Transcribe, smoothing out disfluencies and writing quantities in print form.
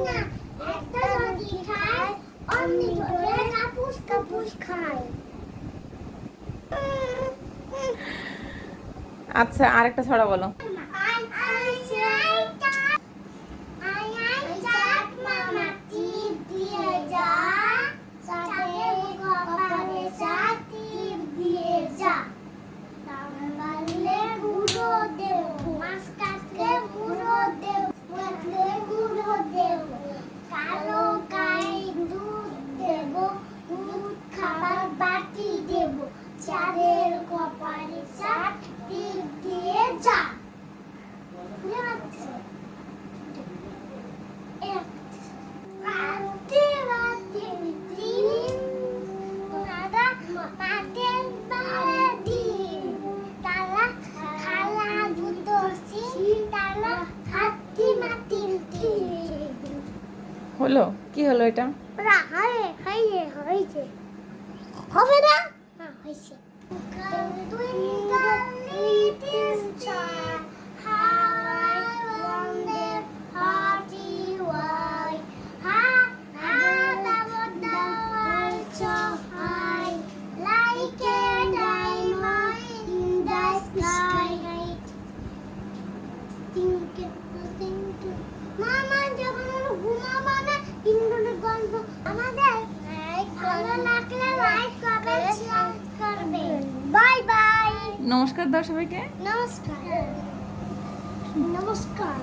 না, একটা যদি খায় অমনি ধরে কাপুস কাপুস খায়। আচ্ছা আরেকটা ছড়া বলো। আই আই চাট, আই আই চাট মামা টিপ দিয়ে যা, চাটের কপালে চাট টিপ দিয়ে যা। বাংলালে গুঁড়ো দেব, মাছ কাটলে গুঁড়ো দেব, কাটলে গুঁড়ো দেব, কালো গাই দুধ দেব, দুধ খাবার বাটি দেব, চারের কপালে চাট টিপ দিয়ে যা। হলো কি হলো এটা? হবে না? হয়েছে। মামা যখন ঘুমাবো না ইন্দ্রের গল্প আমাদের ভালো লাগলে লাইক করবে শেয়ার করবে। Bye bye. নমস্কার দাও সবাইকে। নমস্কার। নমস্কার।